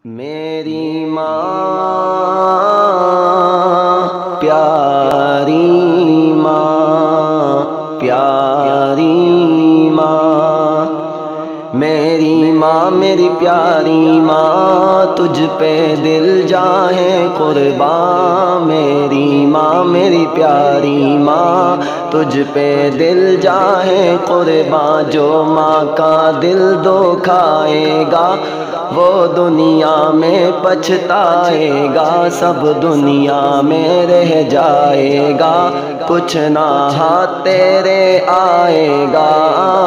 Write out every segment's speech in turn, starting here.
میری ماں پیاری ماں، پیاری ماں، میری ماں میری پیاری ماں، تجھ پہ دل جاہے قرباں۔ میری ماں میری پیاری ماں، تجھ پہ دل جاہے قرباں۔ جو ماں کا دل دکھائے گا وہ دنیا میں پچھتائے گا، سب دنیا میں رہ جائے گا، کچھ نہ ہاتھ تیرے آئے گا۔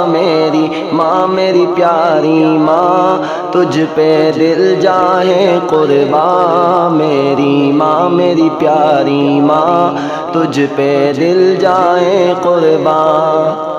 میری ماں میری پیاری ماں، تجھ پہ دل جاہے قرباں۔ میری ماں میری پیاری ماں، تجھ پہ دل جاہے قرباں۔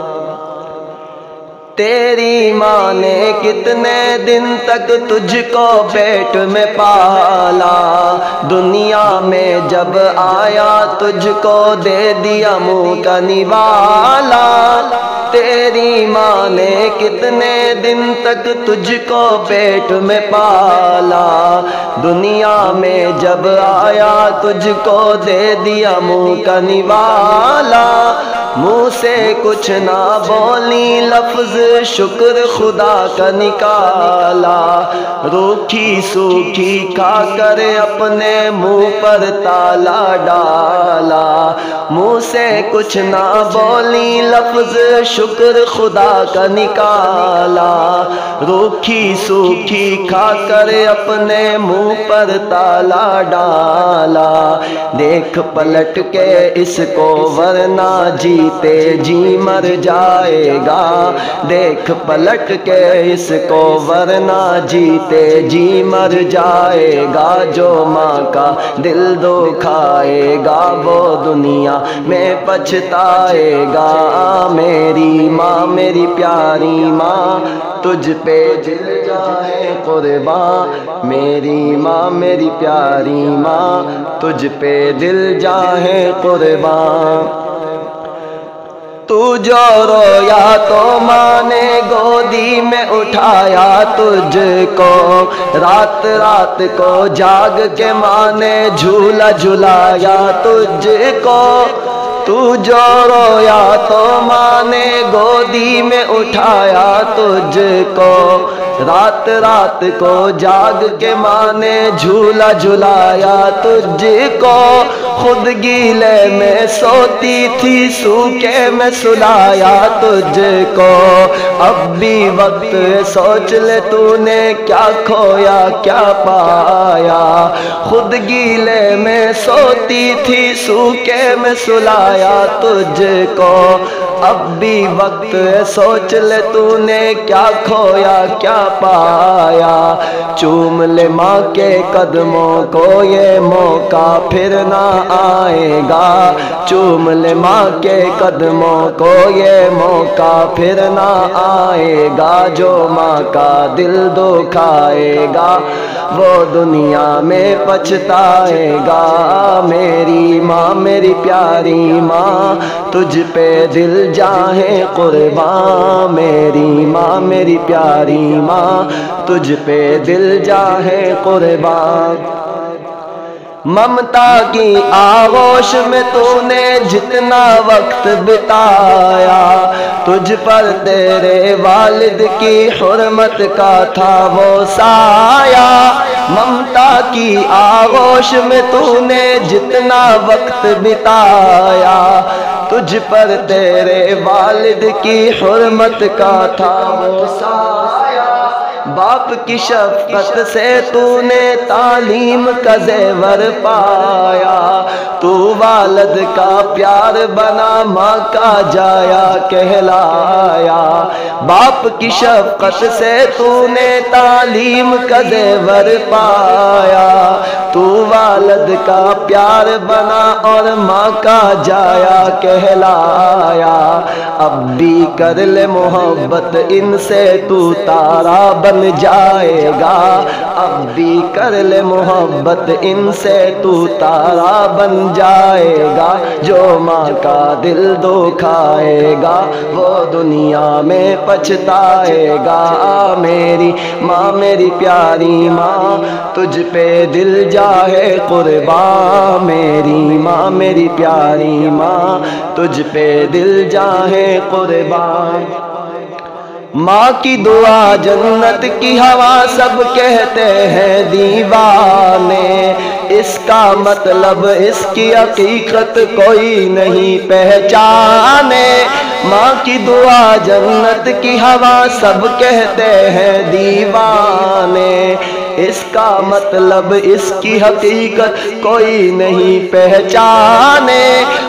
تیری ماں نے کتنے دن تک تجھ کو پیٹ میں پالا، دنیا میں جب آیا تجھ کو دے دیا منہ کا نوالا۔ تیری ماں نے کتنے دن تک تجھ کو پیٹ میں پالا، دنیا میں جب آیا تجھ کو دے دیا منہ کا نوالا۔ منہ سے کچھ نہ بولی لفظ شکر خدا کا نکالا، روکھی سوکھی کھا کر اپنے منہ پر تالا ڈالا۔ منہ سے کچھ نہ بولی لفظ شکر خدا کا نکالا، روکھی سوکھی کھا کر اپنے منہ پر تالا ڈالا۔ دیکھ پلٹ کے اس کو ورنہ جیتے جی مر جائے گا، دیکھ پلٹ کے اس کو ورنہ جیتے جی مر جائے گا۔ جو ماں کا دل دکھائے گا وہ دنیا میں پچھتائے گا۔ میری ماں میری پیاری ماں، تجھ پہ دل جاہے قرباں۔ میری ماں میری پیاری ماں، تجھ پہ دل جاہے قرباں۔ تو جو رویا تو ماں نے گودی میں اٹھایا تجھ کو، رات رات کو جاگ کے ماں نے جھولا جھلایا تجھ کو۔ تو جو رویا تو ماں نے گودی میں اٹھایا تجھ کو، رات رات کو جاگ کے ماں نے جھولا جھلایا تجھ کو۔ خود گیلے میں سوتی تھی سوکے میں سلایا تجھ کو۔ اب بھی وقت سوچ لے تو نے کیا کھویا کیا پایا، خود گیلے میں سوتی تھی سوکے میں سلایا تجھ کو۔ اب بھی وقت سوچ لے تو نے کیا کھویا کیا پایا۔ چوم لے ماں کے قدموں کو یہ موقع پھر نہ آئے گا، چوم لے ماں کے قدموں کو یہ موقع پھر نہ آئے گا۔ جو ماں کا دل دکھائے گا وہ دنیا میں پچھتائے گا۔ میری ماں میری پیاری ماں، تجھ پہ دل جاہے قرباں۔ میری ماں میری پیاری ماں، تجھ پہ دل جاہے قرباں۔ ممتا کی آغوش میں تو نے جتنا وقت بتایا، تجھ پر تیرے والد کی حرمت کا تھا وہ سایہ۔ ممتا کی آغوش میں تو نے جتنا وقت بتایا، تجھ پر تیرے والد کی حرمت کا تھا وہ سایہ۔ باپ کی شفقت سے تو نے تعلیم کا زیور پایا، تو والد کا پیار بنا ماں کا جایا کہلایا۔ باپ کی شفقت سے تو نے تعلیم کا زیور پایا، تو والد کا پیار بنا اور ماں کا جایا کہلایا، اب بھی کر لے محبت ان سے تو تارا بن جائے گا، اب بھی کر لے محبت ان سے تو تارا بن جائے گا، جو ماں کا دل دکھائے گا وہ دنیا میں پچھتائے گا، میری ماں میری پیاری ماں تجھ پہ دل جاہے قربان، میری ماں میری پیاری ماں تجھ پہ دل جاہے قربان۔ ماں کی دعا جنت کی ہوا سب کہتے ہیں دیوانے، اس کا مطلب اس کی حقیقت کوئی نہیں پہچانے، ماں کی دعا جنت کی ہوا سب کہتے ہیں دیوانے، اس کا مطلب اس کی حقیقت کوئی نہیں پہچانے،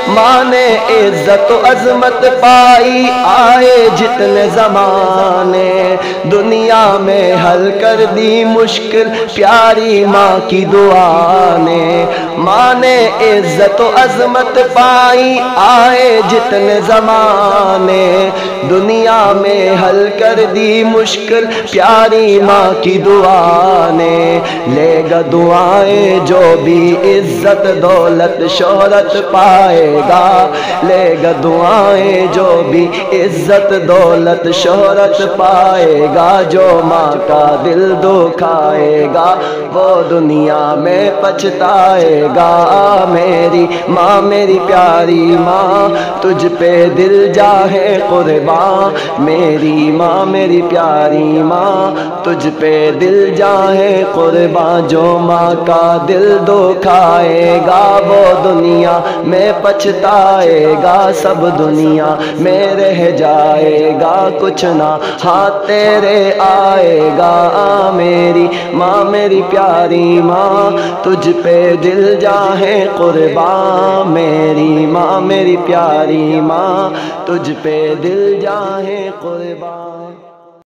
ماں نے عزت و عظمت پائی آئے جتنے زمانے، دنیا میں حل کر دی مشکل پیاری ماں کی دعا نے، ماں نے عزت و عظمت پائی آئے جتنے زمانے، دنیا میں حل کر دی مشکل پیاری ماں کی دعا نے، لے گا دعائیں جو بھی عزت دولت شہرت پائے گا، لے گا دعائیں جو بھی عزت دولت شہرت پائے گا، جو ماں کا دل دکھائے گا وہ دنیا میں پچھتائے گا، میری ماں میری پیاری ماں تجھ پہ دل جاہے قربان، میری ماں میری پیاری ماں تجھ پہ دل جاہے قربان، جو ماں کا دل دکھائے گا وہ دنیا میں پچھتائے گا، سب دنیا میں رہ جائے گا کچھ نہ ہاتھ تیرے آئے گا، میری ماں میری پیاری ماں تجھ پہ دل جاہے قربان، میری ماں میری پیاری ماں تجھ پہ دل جاہے قربان۔